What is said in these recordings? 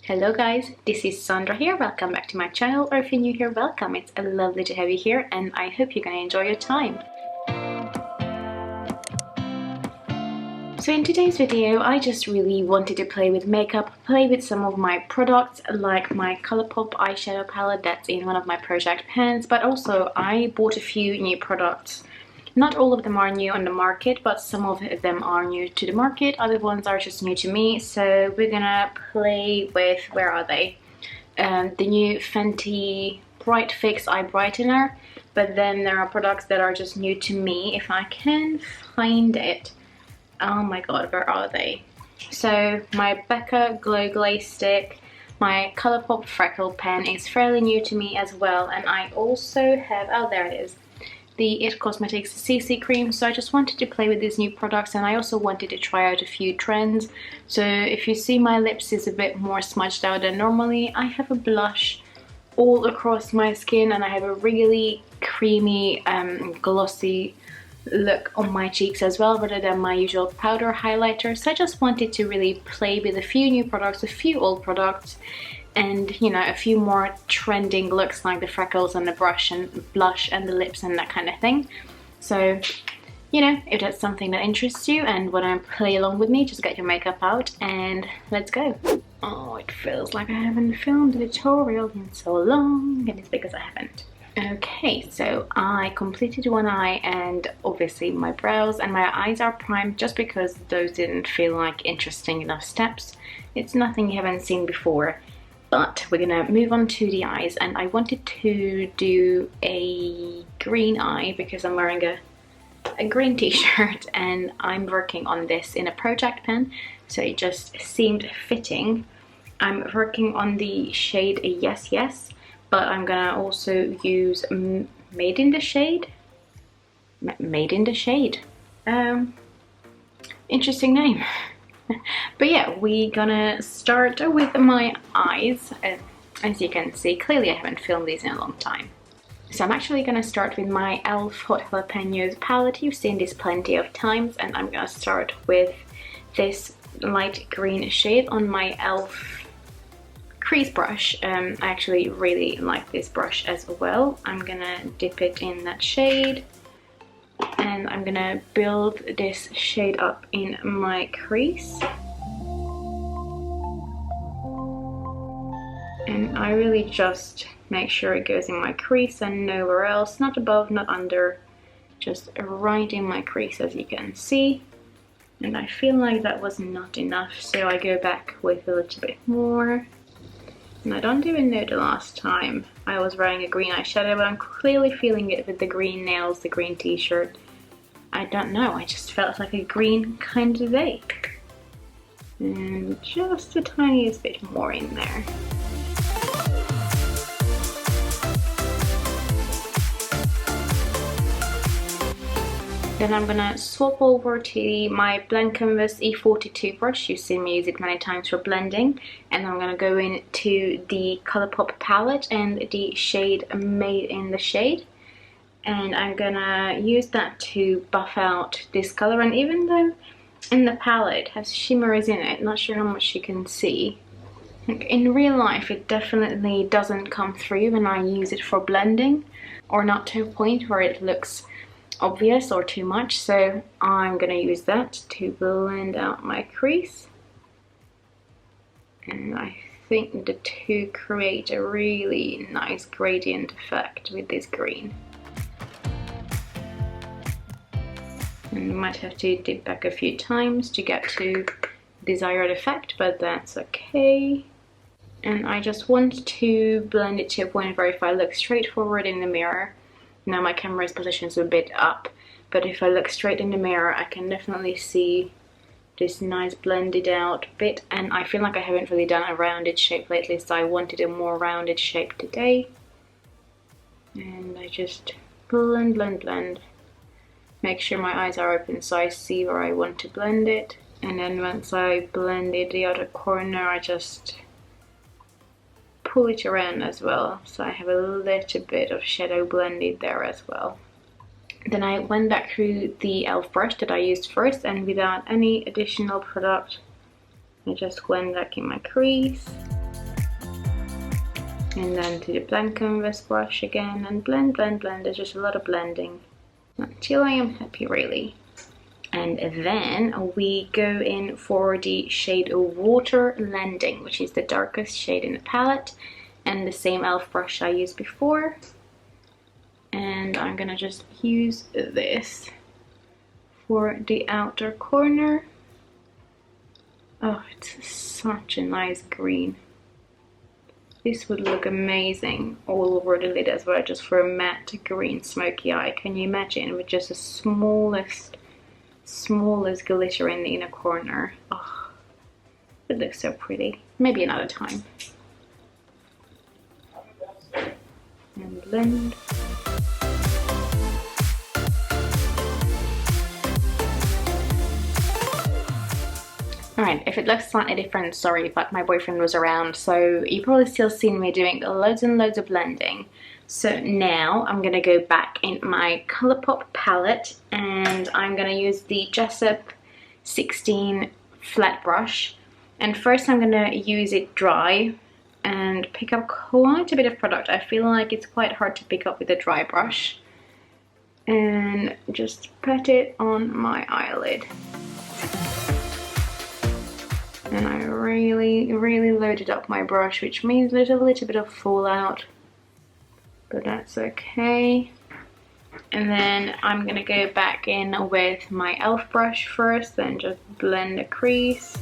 Hello guys, this is Sandra here. Welcome back to my channel, or if you're new here, welcome. It's lovely to have you here and I hope you're gonna enjoy your time. So in today's video, I just really wanted to play with makeup, play with some of my products like my Colourpop eyeshadow palette that's in one of my project pans, but also I bought a few new products. Not all of them are new on the market, but some of them are new to the market. Other ones are just new to me. So we're gonna play with, where are they? The new Fenty Bright Fix Eye Brightener. But then there are products that are just new to me. If I can find it. Oh my god, where are they? So my Becca Glow Glaze Stick, my Colourpop Freckle Pen is fairly new to me as well. And I also have, oh there it is, the It Cosmetics CC Cream. So I just wanted to play with these new products, and I also wanted to try out a few trends. So if you see, my lips is a bit more smudged out than normally. I have a blush all across my skin and I have a really creamy glossy look on my cheeks as well, rather than my usual powder highlighter. So I just wanted to really play with a few new products, a few old products, and you know, a few more trending looks like the freckles and the brush and blush and the lips and that kind of thing. So you know, if that's something that interests you and want to play along with me, just get your makeup out and let's go. Oh, it feels like I haven't filmed a tutorial in so long, and it's because I haven't. Okay, so I completed one eye and obviously my brows, and my eyes are primed just because those didn't feel like interesting enough steps. It's nothing you haven't seen before. But we're gonna move on to the eyes, and I wanted to do a green eye because I'm wearing a green t-shirt and I'm working on this in a project pen, so it just seemed fitting. I'm working on the shade Yes Yes, but I'm gonna also use Made in the Shade. Made in the Shade. Interesting name. But yeah, we're gonna start with my eyes. As you can see, clearly I haven't filmed these in a long time. So I'm actually gonna start with my e.l.f. Hot Jalapenos palette. You've seen this plenty of times, and I'm gonna start with this light green shade on my e.l.f. crease brush. I actually really like this brush as well. I'm gonna dip it in that shade, and I'm gonna build this shade up in my crease. And I really just make sure it goes in my crease and nowhere else, not above, not under, just right in my crease, as you can see. And I feel like that was not enough, so I go back with a little bit more. And I don't even know the last time I was wearing a green eyeshadow, but I'm clearly feeling it with the green nails, the green t-shirt. I don't know, I just felt like a green kind of day. And just the tiniest bit more in there. Then I'm gonna swap over to my Blank Canvas E42 brush. You've seen me use it many times for blending. And I'm gonna go into the Colourpop palette and the shade Made in the Shade. And I'm gonna use that to buff out this color. And even though in the palette it has shimmers in it, not sure how much you can see, in real life it definitely doesn't come through when I use it for blending, or not to a point where it looks obvious or too much. So I'm gonna use that to blend out my crease, and I think the two create a really nice gradient effect with this green. And you might have to dip back a few times to get to desired effect, but that's okay. And I just want to blend it to a point where if I look straight forward in the mirror, now my camera's position's a bit up, but if I look straight in the mirror I can definitely see this nice blended out bit, and I feel like I haven't really done a rounded shape lately, so I wanted a more rounded shape today. And I just blend, blend, blend. Make sure my eyes are open so I see where I want to blend it, and then once I blended the other corner I just pull it around as well, so I have a little bit of shadow blended there as well. Then I went back through the e.l.f. brush that I used first, and without any additional product I just went back in my crease And then to the blank canvas brush again, and blend, blend, blend. There's just a lot of blending until I am happy, really. And then we go in for the shade Water Landing, which is the darkest shade in the palette, and the same e.l.f. brush I used before. And I'm gonna just use this for the outer corner. Oh, it's such a nice green. This would look amazing all over the lid as well, just for a matte green smoky eye. Can you imagine, with just the smallest glitter in the inner corner? Oh, it looks so pretty. Maybe another time. And blend. Alright, if it looks slightly different, sorry, but my boyfriend was around, so you probably still seen me doing loads and loads of blending. So now I'm gonna go back in my Colourpop palette, and I'm gonna use the Jessup 16 flat brush. And first I'm gonna use it dry and pick up quite a bit of product. I feel like it's quite hard to pick up with a dry brush. And just pat it on my eyelid. And I really loaded up my brush, which means there's a little bit of fallout, but that's okay. And then I'm gonna go back in with my e.l.f. brush first, then just blend the crease.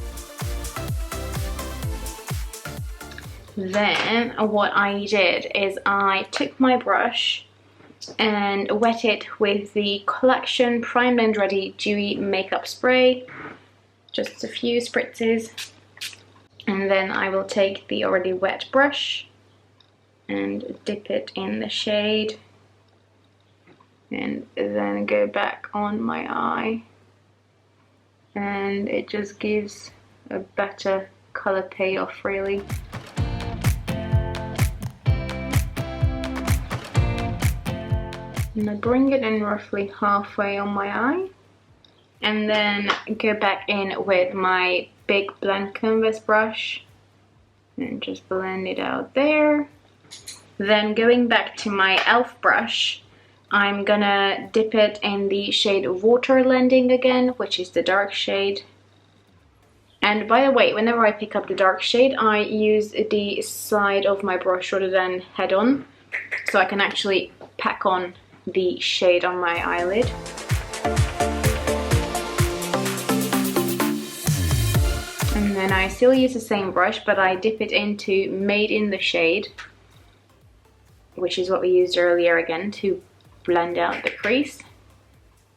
Then what I did is I took my brush and wet it with the Collection Primed and Ready Dewy Makeup Spray. Just a few spritzes, and then I will take the already wet brush and dip it in the shade, and then go back on my eye, and it just gives a better color payoff, really. And I bring it in roughly halfway on my eye. And then go back in with my big blank canvas brush and just blend it out there. Then going back to my e.l.f. brush, I'm gonna dip it in the shade Water Landing again, which is the dark shade. And by the way, whenever I pick up the dark shade, I use the side of my brush rather than head on, so I can actually pack on the shade on my eyelid. And then I still use the same brush, but I dip it into Made in the Shade, which is what we used earlier again to blend out the crease.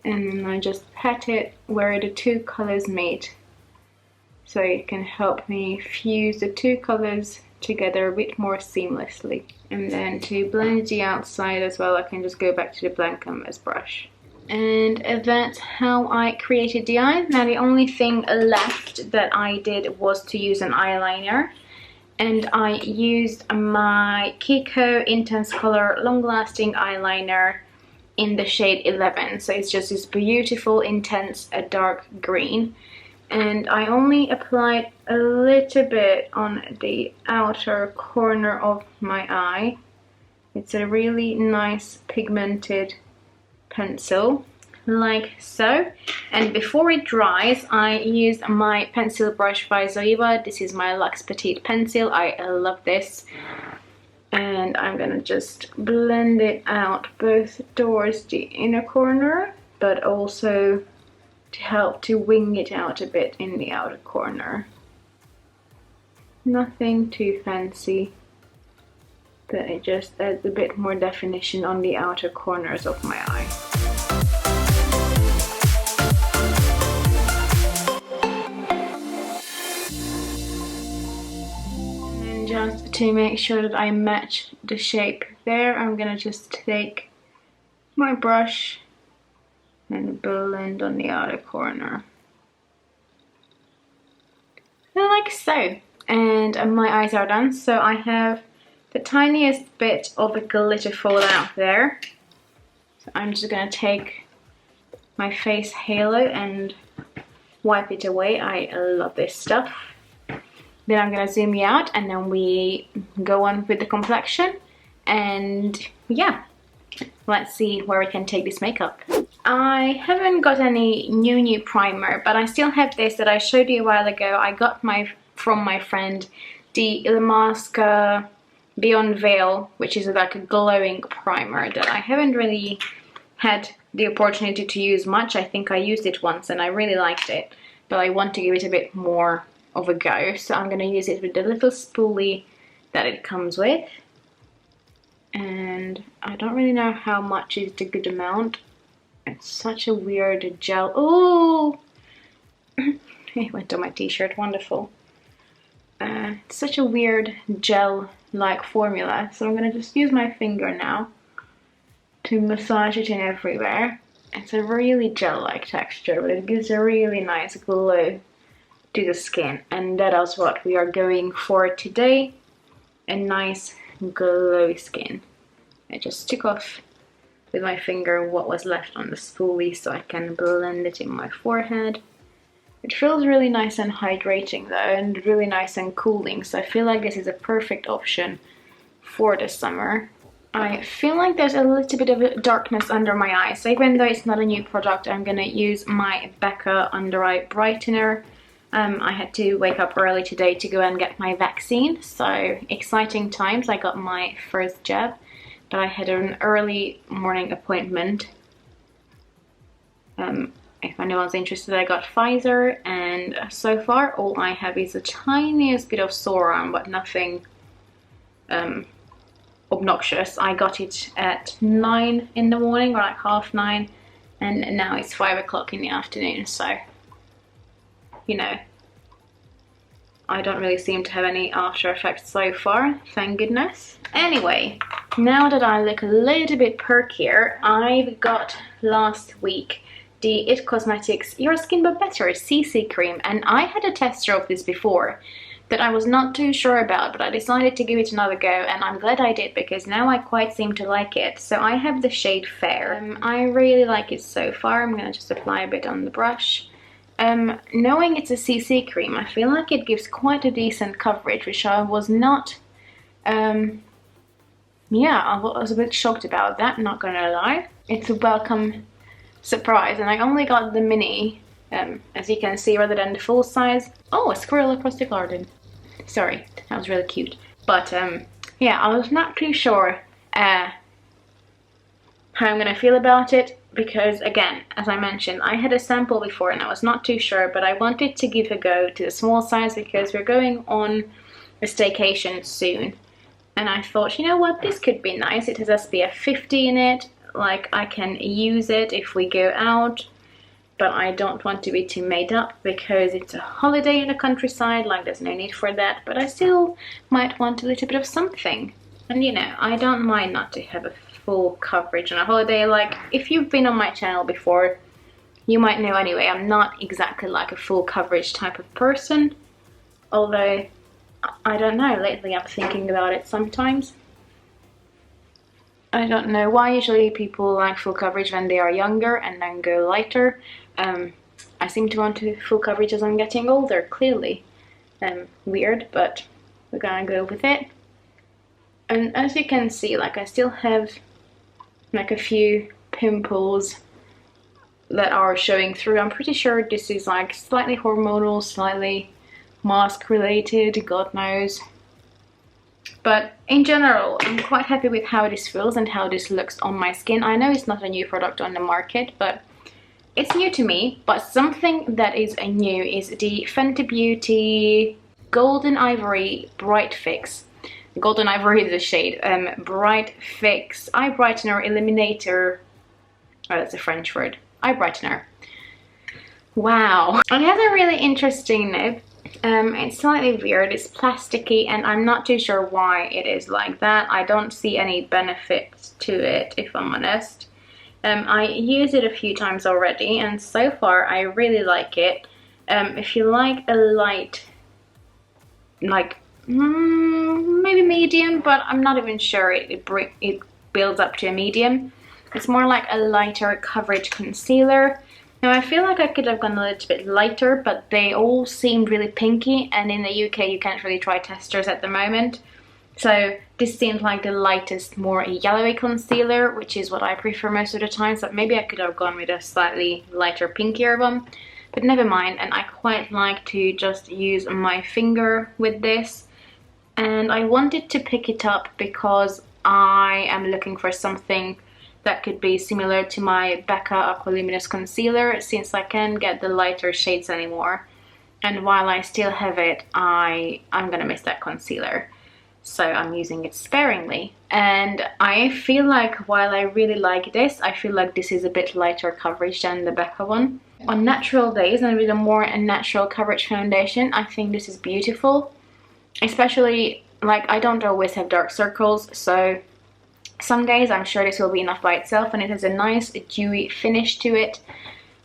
And then I just pat it where the two colors meet, so it can help me fuse the two colors together a bit more seamlessly. And then to blend the outside as well, I can just go back to the blank canvas brush. And that's how I created the eyes. Now the only thing left that I did was to use an eyeliner, and I used my Kiko Intense Color Long Lasting Eyeliner in the shade 11. So it's just this beautiful intense dark green, and I only applied a little bit on the outer corner of my eye. It's a really nice pigmented pencil, like so. And before it dries, I use my pencil brush by Zoeva. This is my Luxe Petite pencil. I love this. And I'm gonna just blend it out both towards the inner corner, but also to help to wing it out a bit in the outer corner. Nothing too fancy, but it just adds a bit more definition on the outer corners of my eye. And just to make sure that I match the shape there, I'm gonna just take my brush and blend on the outer corner. Like so. And my eyes are done, so I have the tiniest bit of a glitter fall out there. So I'm just gonna take my face halo and wipe it away. I love this stuff. Then I'm gonna zoom you out and then we go on with the complexion. And yeah, let's see where we can take this makeup. I haven't got any new primer, but I still have this that I showed you a while ago. I got from my friend the Illamasqua Beyond Veil, which is like a glowing primer that I haven't really had the opportunity to use much. I think I used it once and I really liked it, but I want to give it a bit more of a go. So I'm gonna use it with the little spoolie that it comes with. And I don't really know how much is the good amount. It's such a weird gel. Oh, it went on my t-shirt, wonderful. It's such a weird gel-like formula, so I'm gonna just use my finger now to massage it in everywhere. It's a really gel-like texture, but it gives a really nice glow to the skin, and that is what we are going for today. A nice glowy skin. I just took off with my finger what was left on the spoolie so I can blend it in my forehead. It feels really nice and hydrating though, and really nice and cooling, so I feel like this is a perfect option for the summer. I feel like there's a little bit of a darkness under my eyes, so even though it's not a new product, I'm gonna use my Becca Under Eye Brightener. I had to wake up early today to go and get my vaccine, so exciting times. I got my first jab, but I had an early morning appointment. If anyone's interested, I got Pfizer, and so far all I have is the tiniest bit of sore arm, but nothing obnoxious. I got it at 9 in the morning, or like 9:30, and now it's 5 o'clock in the afternoon, so you know, I don't really seem to have any after effects so far, thank goodness. Anyway, now that I look a little bit perkier, I've got last week the It Cosmetics Your Skin But Better CC cream, and I had a tester of this before that I was not too sure about, but I decided to give it another go, and I'm glad I did because now I quite seem to like it. So I have the shade Fair. I really like it so far. I'm gonna just apply a bit on the brush. Knowing it's a CC cream, I feel like it gives quite a decent coverage, which I was not, yeah, I was a bit shocked about that, not gonna lie. It's a welcome surprise, and I only got the mini, as you can see, rather than the full size. Oh, a squirrel across the garden. Sorry, that was really cute. But, yeah, I was not too sure how I'm gonna feel about it, because again, as I mentioned, I had a sample before and I was not too sure, but I wanted to give a go to the small size because we're going on a staycation soon. And I thought, you know what, this could be nice. It has SPF 50 in it, like I can use it if we go out, but I don't want to be too made up because it's a holiday in the countryside, like there's no need for that, but I still might want a little bit of something. And you know, I don't mind not to have a full coverage on a holiday. Like, if you've been on my channel before, you might know anyway, I'm not exactly like a full coverage type of person, although I don't know, lately I'm thinking about it sometimes. I don't know why usually people like full coverage when they are younger and then go lighter. I seem to want to full coverage as I'm getting older, clearly. Weird, but we're gonna go with it. And as you can see, like, I still have like a few pimples that are showing through. I'm pretty sure this is like slightly hormonal, slightly mask related, God knows. But in general, I'm quite happy with how this feels and how this looks on my skin. I know it's not a new product on the market, but it's new to me. But something that is new is the Fenty Beauty Golden Ivory Bright Fix. Golden Ivory is the shade. Bright Fix Eye Brightener Eliminator. Oh, that's a French word. Eye Brightener. Wow. It has a really interesting nib. It's slightly weird. It's plasticky, and I'm not too sure why it is like that. I don't see any benefits to it, if I'm honest. I used it a few times already, and so far I really like it. If you like a light, like maybe medium, but I'm not even sure it builds up to a medium. It's more like a lighter coverage concealer. Now I feel like I could have gone a little bit lighter, but they all seemed really pinky, and in the UK you can't really try testers at the moment. So this seemed like the lightest, more yellowy concealer, which is what I prefer most of the time. So maybe I could have gone with a slightly lighter, pinkier one, but never mind. And I quite like to just use my finger with this. And I wanted to pick it up because I am looking for something that could be similar to my Becca Aqualuminous Concealer, since I can't get the lighter shades anymore. And while I still have it, I'm gonna miss that concealer. So I'm using it sparingly. And I feel like while I really like this, I feel like this is a bit lighter coverage than the Becca one. On natural days and with a more natural coverage foundation, I think this is beautiful. Especially, like, I don't always have dark circles, so some days I'm sure this will be enough by itself, and it has a nice dewy finish to it.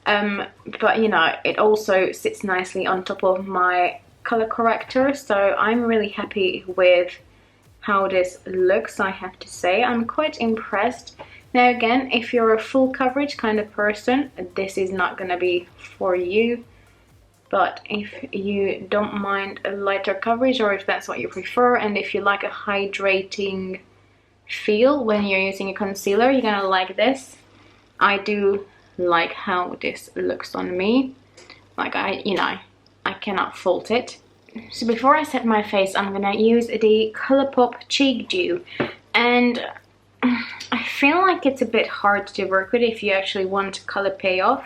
But you know, it also sits nicely on top of my color corrector, so I'm really happy with how this looks, I have to say. I'm quite impressed. Now again, if you're a full coverage kind of person, this is not gonna be for you. But if you don't mind a lighter coverage, or if that's what you prefer, and if you like a hydrating feel when you're using a concealer, you're gonna like this. I do like how this looks on me. Like, I cannot fault it. So before I set my face, I'm gonna use the Colourpop Cheek Dew, and I feel like it's a bit hard to work with if you actually want color payoff,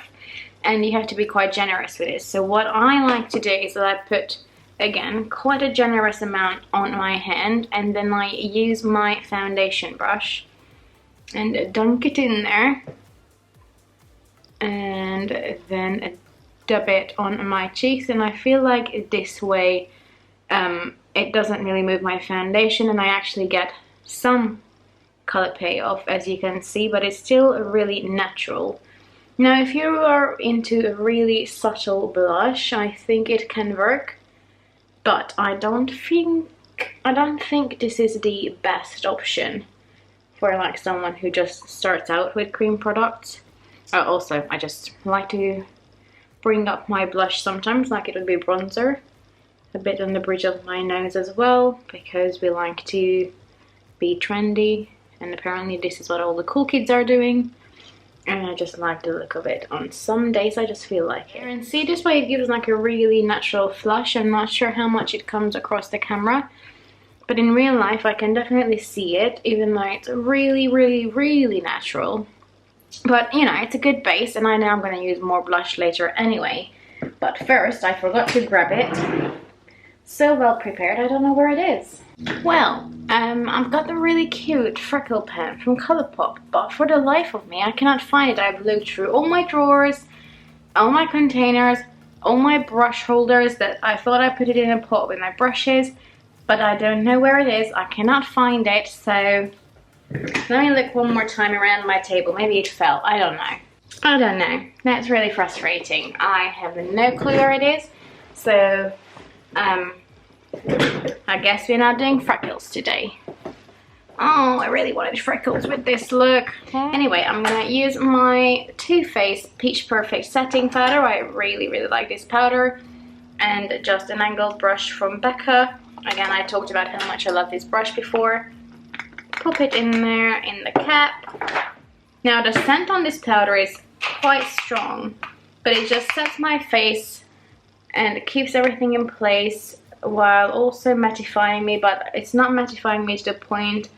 and you have to be quite generous with it. So what I like to do is that I put, again, quite a generous amount on my hand, and then I use my foundation brush and dunk it in there, and then dab it on my cheeks. And I feel like this way it doesn't really move my foundation, and I actually get some color payoff, as you can see, but it's still really natural. Now if you are into a really subtle blush, I think it can work, but I don't think this is the best option for like someone who just starts out with cream products. Also, I just like to bring up my blush sometimes, like it would be bronzer, a bit on the bridge of my nose as well, because we like to be trendy, and apparently this is what all the cool kids are doing, and I just like the look of it. On some days I just feel like it. And see, this way it gives like a really natural flush. I'm not sure how much it comes across the camera, but in real life I can definitely see it, even though it's really, really, really natural. But you know, it's a good base, and I know I'm going to use more blush later anyway. But first, I forgot to grab it. So well prepared, I don't know where it is. Well, I've got the really cute freckle pen from Colourpop, but for the life of me, I cannot find it. I've looked through all my drawers, all my containers, all my brush holders that I thought I put it in a pot with my brushes, but I don't know where it is. I cannot find it, so let me look one more time around my table. Maybe it fell. I don't know. I don't know. That's really frustrating. I have no clue where it is. So, I guess we're not doing freckles today. Oh, I really wanted freckles with this look. Anyway, I'm gonna use my Too Faced Peach Perfect Setting Powder. I really, really like this powder. And just an angled brush from Becca. Again, I talked about how much I love this brush before. Pop it in there in the cap. Now the scent on this powder is quite strong, but it just sets my face and keeps everything in place while also mattifying me, but it's not mattifying me to the point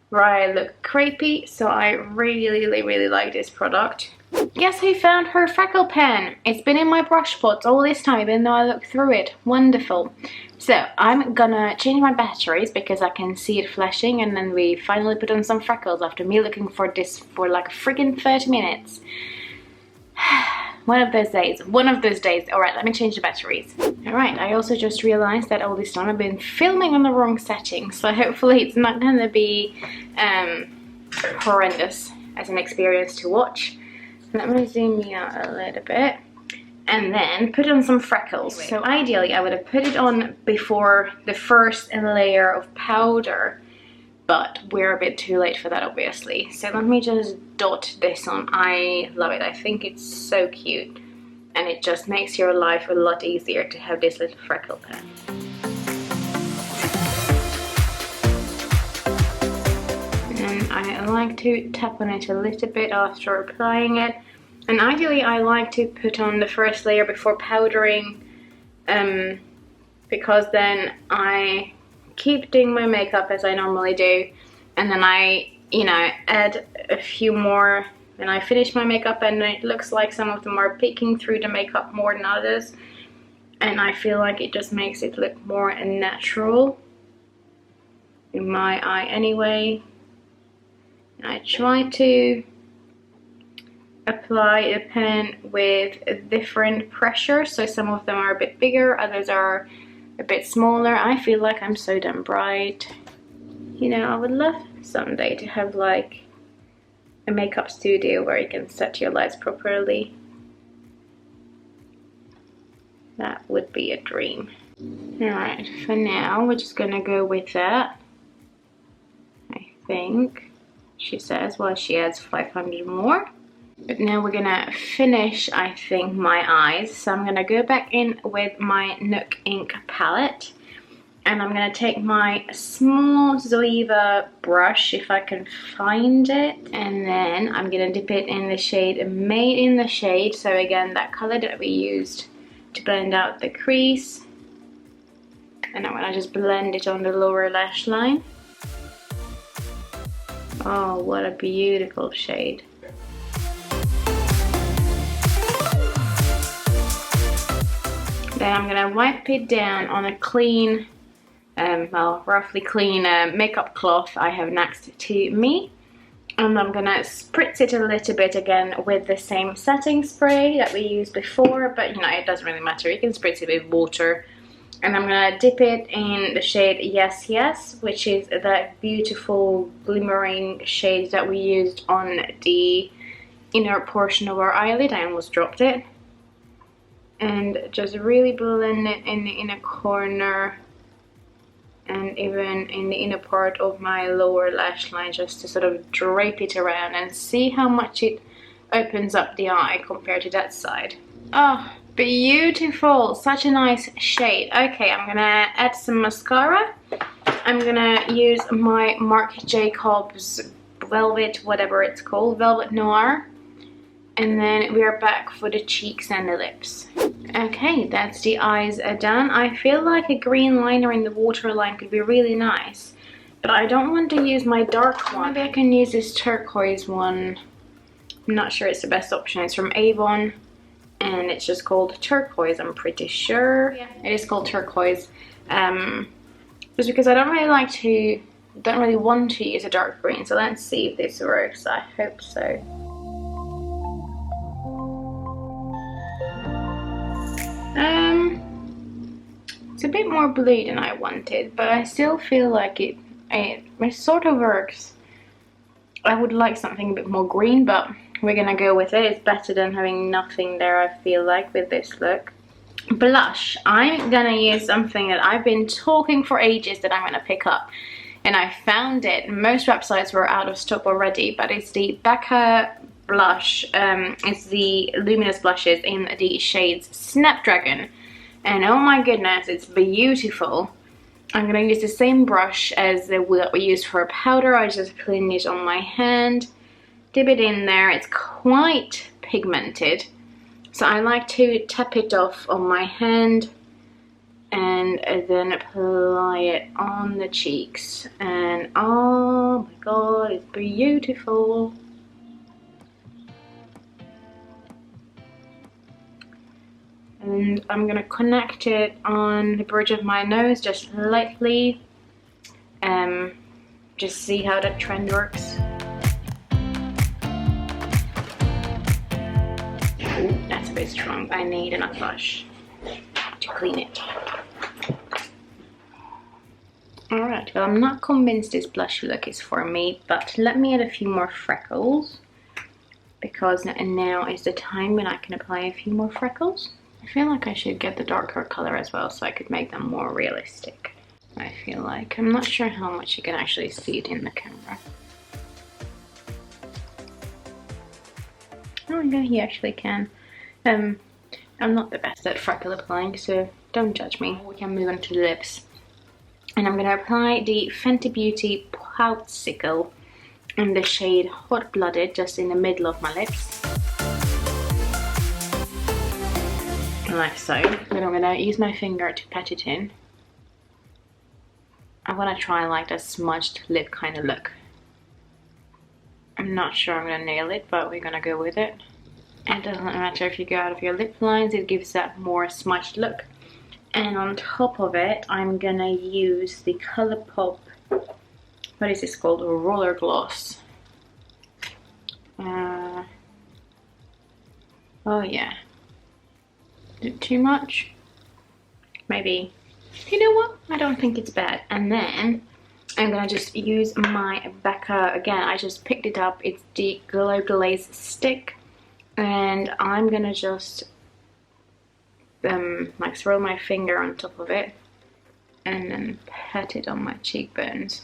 where I look crepey. So I really, really, really like this product. Guess who found her freckle pen? It's been in my brush pots all this time, even though I looked through it. Wonderful. So I'm gonna change my batteries because I can see it flashing, and then we finally put on some freckles after me looking for this for like a friggin' 30 minutes. One of those days. Alright, let me change the batteries. Alright, I also just realized that all this time I've been filming on the wrong setting, so hopefully it's not gonna be horrendous as an experience to watch. Let me zoom you out a little bit, and then put on some freckles. So ideally I would have put it on before the first layer of powder, but we're a bit too late for that, obviously. So let me just dot this on. I love it. I think it's so cute, and it just makes your life a lot easier to have this little freckle pen. And I like to tap on it a little bit after applying it. And ideally I like to put on the first layer before powdering, because then I keep doing my makeup as I normally do, and then I, you know, add a few more, and I finish my makeup, and it looks like some of them are peeking through the makeup more than others, and I feel like it just makes it look more natural in my eye anyway. And I try to apply a pen with a different pressure, so some of them are a bit bigger, others are a bit smaller. I feel like I'm so damn bright. You know, I would love someday to have like a makeup studio where you can set your lights properly. That would be a dream. Alright, for now we're just gonna go with that, I think, she says, while she adds 500 more. But now we're gonna finish, I think, my eyes. So I'm gonna go back in with my Nook Ink palette, and I'm gonna take my small Zoeva brush, if I can find it, and then I'm gonna dip it in the shade Made in the Shade. So again, that color that we used to blend out the crease, and I'm gonna just blend it on the lower lash line. Oh, what a beautiful shade. Then I'm gonna wipe it down on a clean, well, roughly clean makeup cloth I have next to me. And I'm gonna spritz it a little bit again with the same setting spray that we used before, but you know, it doesn't really matter. You can spritz it with water. And I'm gonna dip it in the shade Yes Yes, which is that beautiful glimmering shade that we used on the inner portion of our eyelid. I almost dropped it. And just really blend it in the inner corner and even in the inner part of my lower lash line, just to sort of drape it around and see how much it opens up the eye compared to that side. Oh, beautiful, such a nice shade. Okay, I'm gonna add some mascara. I'm gonna use my Marc Jacobs Velvet, whatever it's called, Velvet Noir. And then we are back for the cheeks and the lips. Okay, that's the eyes done. I feel like a green liner in the waterline could be really nice, but I don't want to use my dark one. Maybe I can use this turquoise one. I'm not sure it's the best option. It's from Avon, and it's just called turquoise, I'm pretty sure. Yeah, it is called turquoise. Just because I don't really want to use a dark green, so let's see if this works. I hope so. It's a bit more blue than I wanted, but I still feel like it sort of works. I would like something a bit more green, but we're gonna go with it. It's better than having nothing there, I feel like, with this look. Blush. I'm gonna use something that I've been talking for ages that I'm gonna pick up, and I found it. Most websites were out of stock already, but it's the Becca blush. It's the luminous blushes in the shades Snapdragon, and oh my goodness, it's beautiful. I'm gonna use the same brush as the one that we used for powder. I just clean it on my hand, dip it in there. It's quite pigmented, so I like to tap it off on my hand and then apply it on the cheeks, and oh my god, it's beautiful. And I'm gonna connect it on the bridge of my nose just lightly, just see how that trend works. Ooh, that's a bit strong. I need enough blush to clean it. Alright, well, I'm not convinced this blush look is for me, but let me add a few more freckles, because now is the time when I can apply a few more freckles. I feel like I should get the darker color as well, so I could make them more realistic. I feel like. I'm not sure how much you can actually see it in the camera. Oh yeah, you actually can. I'm not the best at freckle applying, so don't judge me. We can move on to the lips. And I'm gonna apply the Fenty Beauty Popsicle in the shade Hot Blooded, just in the middle of my lips. Like so. Then I'm gonna use my finger to pat it in. I wanna try like a smudged lip kind of look. I'm not sure I'm gonna nail it, but we're gonna go with it. It doesn't matter if you go out of your lip lines, it gives that more smudged look. And on top of it, I'm gonna use the ColourPop, what is this called? Roller Gloss. Oh yeah. Is it too much? Maybe. You know what? I don't think it's bad. And then I'm gonna just use my Becca again. I just picked it up. It's the Glow Glaze stick, and I'm gonna just like throw my finger on top of it and then pat it on my cheekbones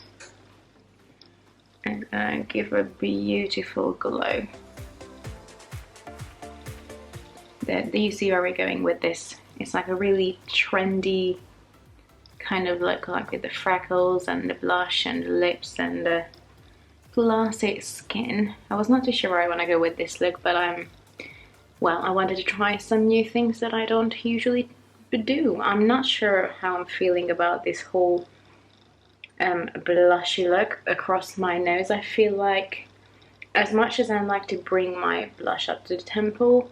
and give a beautiful glow. Do you see where we're going with this? It's like a really trendy kind of look, like with the freckles and the blush and the lips and the glassy skin. I was not too sure where I want to go with this look, but well, I wanted to try some new things that I don't usually do. I'm not sure how I'm feeling about this whole blushy look across my nose. I feel like as much as I like to bring my blush up to the temple,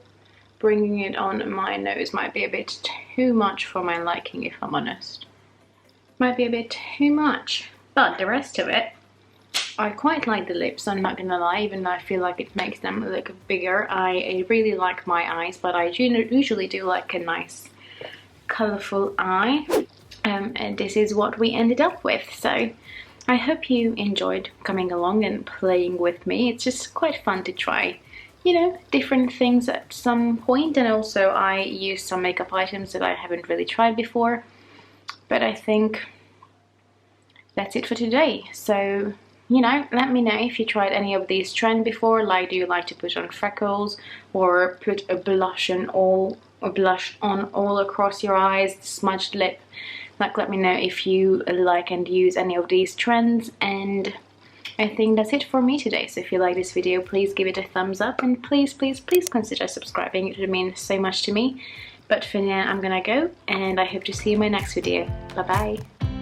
bringing it on my nose might be a bit too much for my liking, if I'm honest. Might be a bit too much. But the rest of it, I quite like the lips, I'm not gonna lie, even though I feel like it makes them look bigger. I really like my eyes, but I usually do like a nice colourful eye. And this is what we ended up with. So I hope you enjoyed coming along and playing with me. It's just quite fun to try, you know, different things at some point. And also I use some makeup items that I haven't really tried before. But I think that's it for today. So, you know, let me know if you tried any of these trends before. Like, do you like to put on freckles or put a blush on all across your eyes, smudged lip? Like, let me know if you like and use any of these trends. And I think that's it for me today. So if you like this video, please give it a thumbs up, and please consider subscribing. It would mean so much to me. But for now, I'm gonna go, and I hope to see you in my next video. Bye bye.